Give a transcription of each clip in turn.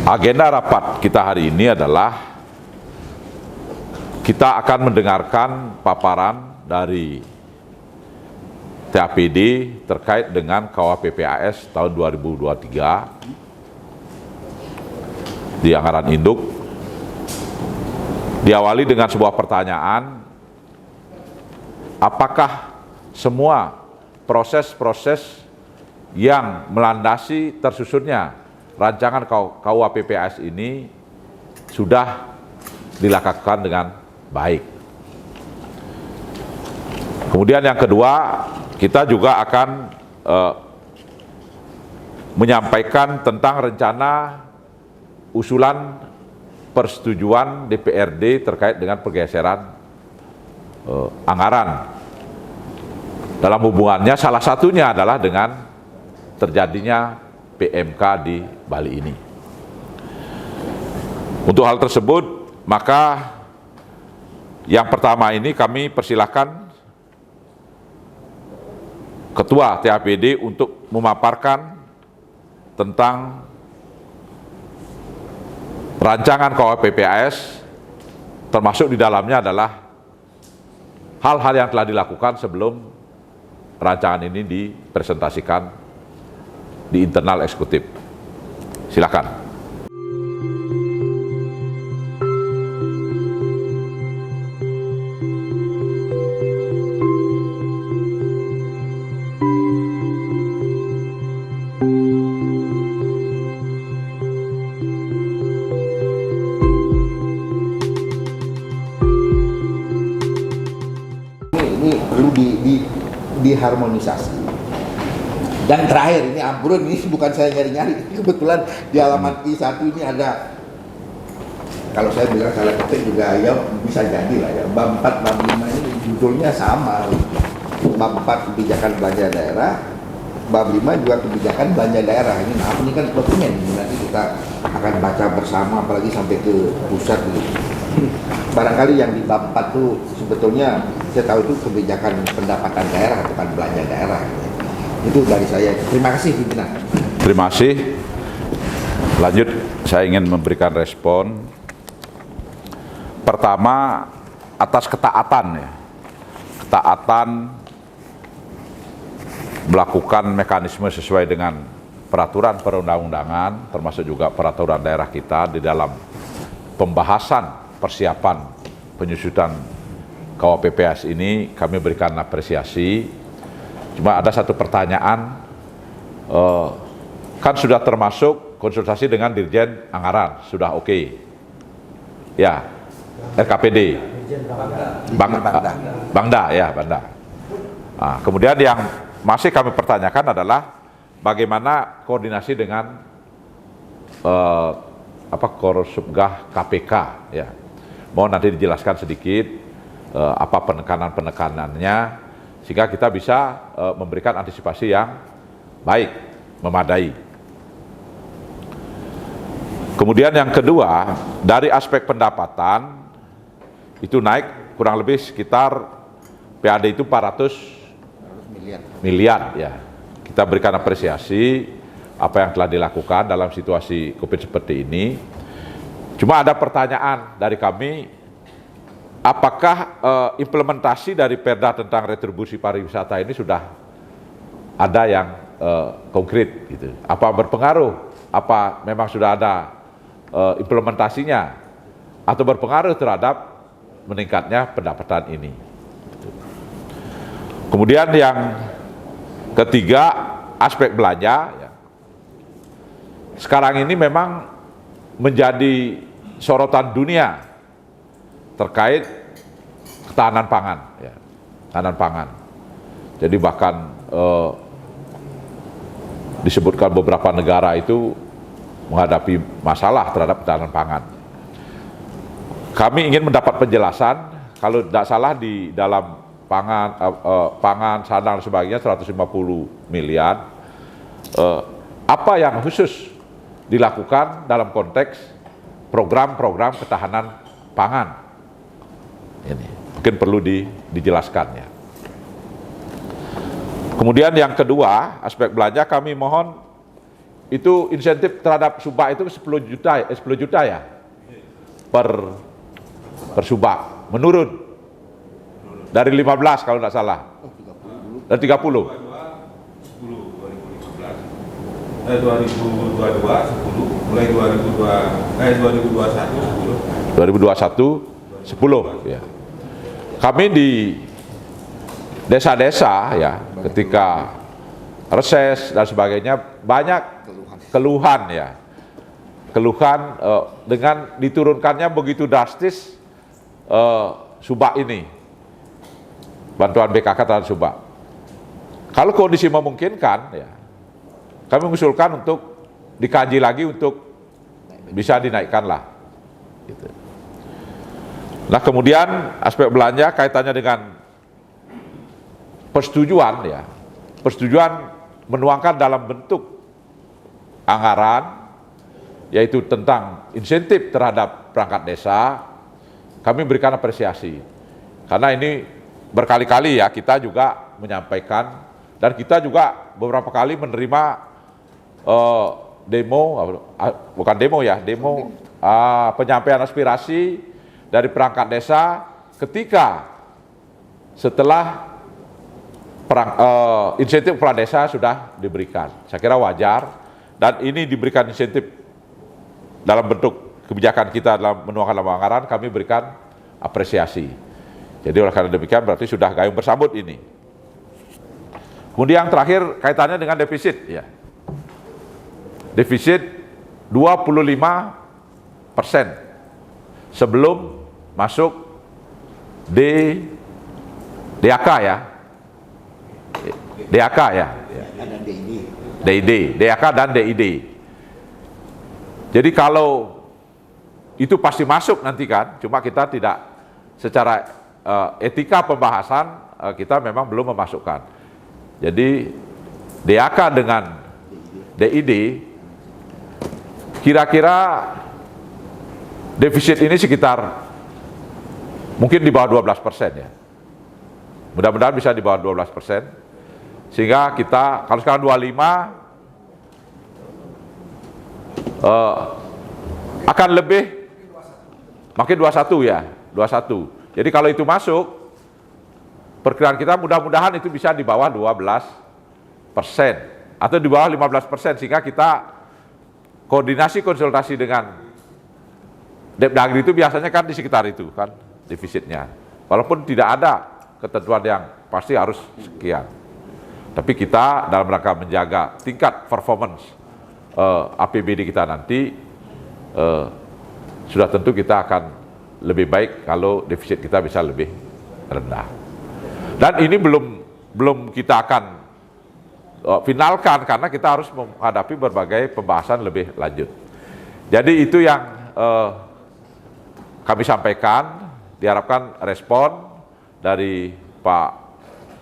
Agenda rapat kita hari ini adalah kita akan mendengarkan paparan dari TAPD terkait dengan KUHP-PAS tahun 2023 di anggaran induk. Diawali dengan sebuah pertanyaan, apakah semua proses-proses yang melandasi tersusunnya rancangan KUHP-PAS ini sudah dilakukan dengan baik. Kemudian yang kedua, kita juga akan menyampaikan tentang rencana usulan persetujuan DPRD terkait dengan pergeseran anggaran. Dalam hubungannya salah satunya adalah dengan terjadinya PMK di Bali ini. Untuk hal tersebut, maka yang pertama ini kami persilahkan Ketua TAPD untuk memaparkan tentang rancangan KUHP-PAS, termasuk di dalamnya adalah hal-hal yang telah dilakukan sebelum rancangan ini dipresentasikan di internal eksekutif. Silakan. Ini perlu diharmonisasi. Dan terakhir, ini ambrun, ini bukan saya nyari-nyari, kebetulan di halaman I1 ini ada, kalau saya bilang salah ketik juga ya bisa jadi lah ya, bab 4, bab 5 ini judulnya sama. Bab 4 kebijakan belanja daerah, bab 5 juga kebijakan belanja daerah. Ini kan dokumen, nanti kita akan baca bersama, apalagi sampai ke pusat gitu. Barangkali yang di bab 4 itu sebetulnya saya tahu itu kebijakan pendapatan daerah, bukan belanja daerah. Itu dari saya. Terima kasih pimpinan. Terima kasih. Lanjut, saya ingin memberikan respon. Pertama, atas ketaatan ya. Ketaatan melakukan mekanisme sesuai dengan peraturan perundang-undangan, termasuk juga peraturan daerah kita di dalam pembahasan persiapan penyusunan KUHP-PAS ini, kami berikan apresiasi. Cuma ada satu pertanyaan, kan sudah termasuk konsultasi dengan Dirjen Anggaran, sudah oke. Ya, RKPD. Bangda. Nah, kemudian yang masih kami pertanyakan adalah bagaimana koordinasi dengan Korupsubgah KPK. Ya, mohon nanti dijelaskan sedikit apa penekanan-penekanannya, sehingga kita bisa memberikan antisipasi yang baik, memadai. Kemudian yang kedua, dari aspek pendapatan, itu naik kurang lebih sekitar PAD itu 400 miliar. Ya. Kita berikan apresiasi apa yang telah dilakukan dalam situasi COVID seperti ini. Cuma ada pertanyaan dari kami, apakah implementasi dari Perda tentang retribusi pariwisata ini sudah ada yang konkret gitu? Apa berpengaruh? Apa memang sudah ada implementasinya? Atau berpengaruh terhadap meningkatnya pendapatan ini? Gitu. Kemudian yang ketiga, aspek belanja. Ya. Sekarang ini memang menjadi sorotan dunia terkait ketahanan pangan, ya, ketahanan pangan. Jadi bahkan disebutkan beberapa negara itu menghadapi masalah terhadap ketahanan pangan. Kami ingin mendapat penjelasan, kalau tidak salah di dalam pangan, sandang dan sebagainya 150 miliar. Apa yang khusus dilakukan dalam konteks program-program ketahanan pangan? Ini mungkin perlu dijelaskan ya. Kemudian yang kedua, aspek belanja, kami mohon itu insentif terhadap subak itu 10 juta ya per subak, menurun dari 15 kalau tidak salah, dan 30. 2022 10, mulai 2021 10 ya. Kami di desa-desa ya, ketika reses dan sebagainya banyak keluhan ya, dengan diturunkannya begitu drastis subak ini, bantuan BKK terhadap subak. Kalau kondisi memungkinkan ya, kami mengusulkan untuk dikaji lagi untuk bisa dinaikkan lah. Gitu. Nah kemudian aspek belanja kaitannya dengan persetujuan ya, persetujuan menuangkan dalam bentuk anggaran, yaitu tentang insentif terhadap perangkat desa, kami berikan apresiasi. Karena ini berkali-kali ya kita juga menyampaikan, dan kita juga beberapa kali menerima penyampaian aspirasi dari perangkat desa ketika setelah insentif kepala desa sudah diberikan. Saya kira wajar, dan ini diberikan insentif dalam bentuk kebijakan kita dalam menuangkan dalam anggaran, kami berikan apresiasi. Jadi oleh karena demikian berarti sudah gayung bersambut ini. Kemudian yang terakhir kaitannya dengan defisit ya. Defisit 25% sebelum masuk DAK ya. DAK ya. DAK dan DID. Jadi kalau itu pasti masuk nanti kan, cuma kita tidak secara etika pembahasan kita memang belum memasukkan. Jadi DAK dengan DID kira-kira defisit ini sekitar mungkin di bawah 12% ya. Mudah-mudahan bisa di bawah 12%. Sehingga kita kalau sekarang 25 akan lebih makin 21 ya, 21. Jadi kalau itu masuk, perkiraan kita mudah-mudahan itu bisa di bawah 12% atau di bawah 15%, sehingga kita koordinasi konsultasi dengan Depdagri itu biasanya kan di sekitar itu kan defisitnya. Walaupun tidak ada ketentuan yang pasti harus sekian. Tapi kita dalam rangka menjaga tingkat performance APBD kita nanti, sudah tentu kita akan lebih baik kalau defisit kita bisa lebih rendah. Dan ini belum kita akan finalkan karena kita harus menghadapi berbagai pembahasan lebih lanjut. Jadi itu yang kami sampaikan, diharapkan respon dari Pak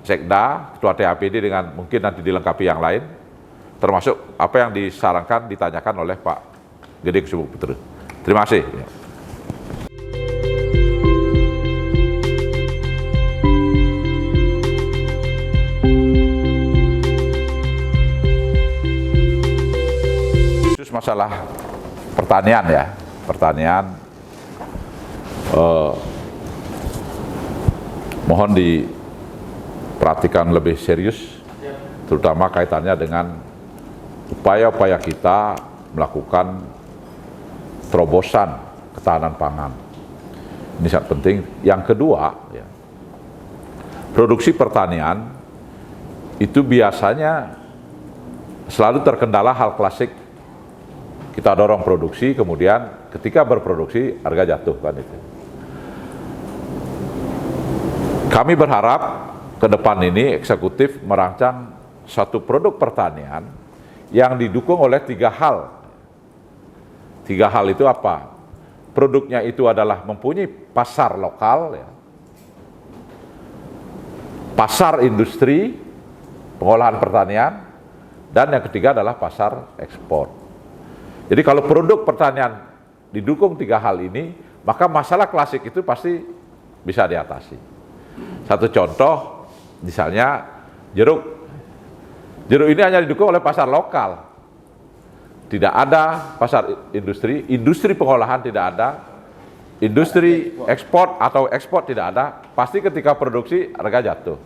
Sekda, Ketua TAPD dengan mungkin nanti dilengkapi yang lain, termasuk apa yang disarankan, ditanyakan oleh Pak Gede Kusuma Putra. Terima kasih. Khusus masalah pertanian ya, pertanian mohon diperhatikan lebih serius, terutama kaitannya dengan upaya-upaya kita melakukan terobosan ketahanan pangan. Ini sangat penting. Yang kedua, ya, produksi pertanian itu biasanya selalu terkendala hal klasik. Kita dorong produksi, kemudian ketika berproduksi harga jatuh kan itu. Kami berharap ke depan ini eksekutif merancang satu produk pertanian yang didukung oleh 3 hal. 3 hal itu apa? Produknya itu adalah mempunyai pasar lokal, ya, pasar industri, pengolahan pertanian, dan yang ketiga adalah pasar ekspor. Jadi kalau produk pertanian didukung 3 hal ini, maka masalah klasik itu pasti bisa diatasi. Satu contoh, misalnya jeruk. Jeruk ini hanya didukung oleh pasar lokal. tidak ada pasar industri, industri pengolahan tidak ada, industri ekspor atau ekspor tidak ada, pasti ketika produksi harga jatuh.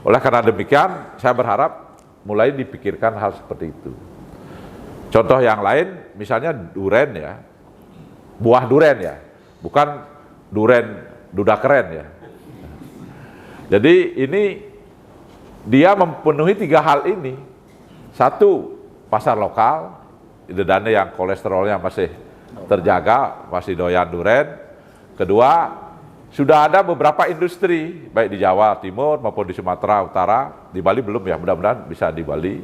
Oleh karena demikian, saya berharap mulai dipikirkan hal seperti itu. Contoh yang lain, misalnya duren ya, buah duren ya, bukan duren duda keren ya. Jadi ini dia memenuhi 3 hal ini. Satu, pasar lokal, dana yang kolesterolnya masih terjaga, masih doyan duren. Kedua, sudah ada beberapa industri, baik di Jawa Timur maupun di Sumatera Utara, di Bali belum ya, mudah-mudahan bisa di Bali.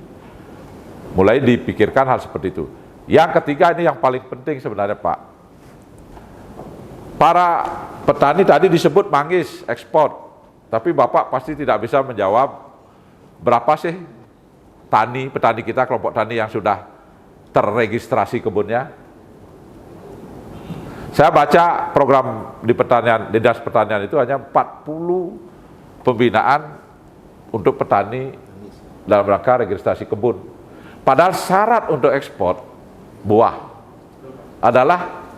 Mulai dipikirkan hal seperti itu. Yang ketiga ini yang paling penting sebenarnya Pak. Para petani tadi disebut manggis ekspor, tapi Bapak pasti tidak bisa menjawab berapa sih petani kita, kelompok tani yang sudah terregistrasi kebunnya. Saya baca program di pertanian, di Dinas Pertanian itu hanya 40 pembinaan untuk petani dalam rangka registrasi kebun. Padahal syarat untuk ekspor buah adalah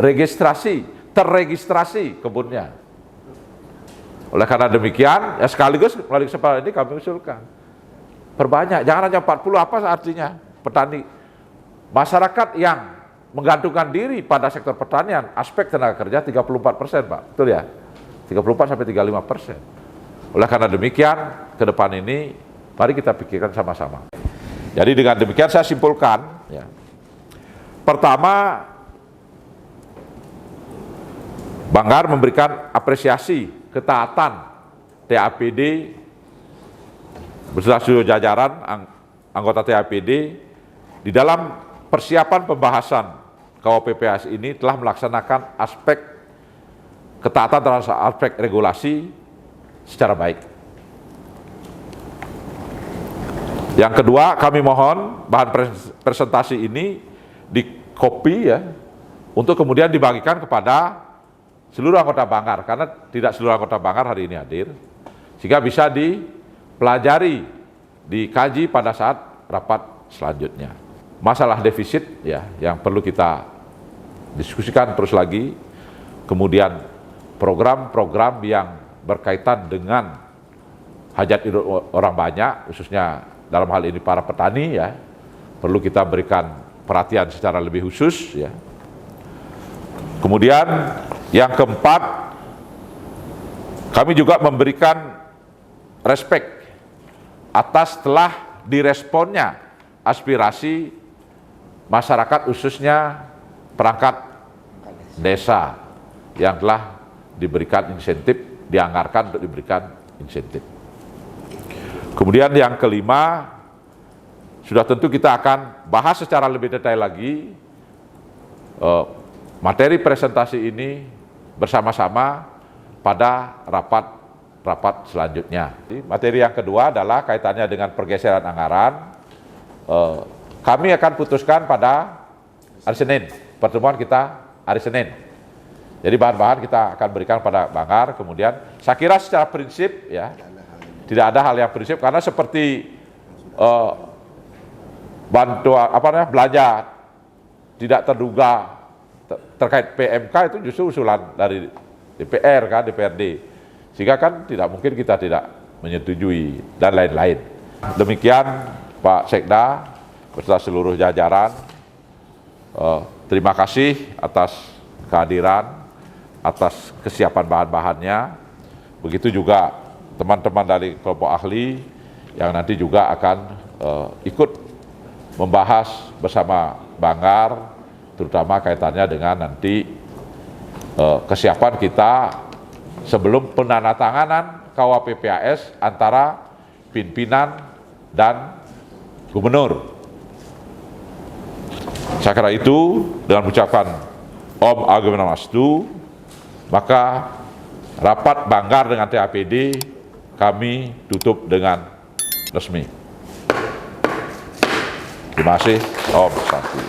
terregistrasi kebunnya. Oleh karena demikian, ya sekaligus melalui kesempatan ini kami usulkan perbanyak, jangan hanya 40, apa artinya petani, masyarakat yang menggantungkan diri pada sektor pertanian, aspek tenaga kerja 34%, Pak. Betul ya? 34-35%. Oleh karena demikian, ke depan ini, mari kita pikirkan sama-sama. Jadi dengan demikian saya simpulkan, ya. Pertama, Banggar memberikan apresiasi ketaatan TAPD beserta seluruh jajaran anggota TAPD di dalam persiapan pembahasan KUHP-PAS ini telah melaksanakan aspek ketaatan terhadap aspek regulasi secara baik. Yang kedua, kami mohon bahan presentasi ini di-copy ya, untuk kemudian dibagikan kepada seluruh anggota Banggar, karena tidak seluruh anggota Banggar hari ini hadir, sehingga bisa dipelajari, dikaji pada saat rapat selanjutnya. Masalah defisit ya yang perlu kita diskusikan terus lagi, kemudian program-program yang berkaitan dengan hajat hidup orang banyak, khususnya dalam hal ini para petani ya, perlu kita berikan perhatian secara lebih khusus ya. Kemudian yang keempat, kami juga memberikan respek atas telah diresponnya aspirasi masyarakat, khususnya perangkat desa yang telah diberikan insentif, dianggarkan untuk diberikan insentif. Kemudian yang kelima, sudah tentu kita akan bahas secara lebih detail lagi materi presentasi ini bersama-sama pada rapat selanjutnya. Materi yang kedua adalah kaitannya dengan pergeseran anggaran. Kami akan putuskan pada hari Senin, pertemuan kita hari Senin. Jadi bahan-bahan kita akan berikan pada Banggar. Kemudian saya kira secara prinsip ya, tidak ada hal yang prinsip, karena seperti bantuan belanja tidak terduga terkait PMK itu justru usulan dari DPR kan, DPRD, sehingga kan tidak mungkin kita tidak menyetujui dan lain-lain. Demikian Pak Sekda beserta seluruh jajaran, terima kasih atas kehadiran, atas kesiapan bahan-bahannya. Begitu juga teman-teman dari kelompok ahli yang nanti juga akan ikut membahas bersama Banggar, terutama kaitannya dengan nanti kesiapan kita sebelum penandatanganan KUHP-PAS antara pimpinan dan gubernur. Saya kira itu, dengan mengucapkan Om Agama Namastu, maka rapat Banggar dengan TAPD kami tutup dengan resmi. Terima kasih. Om Santi.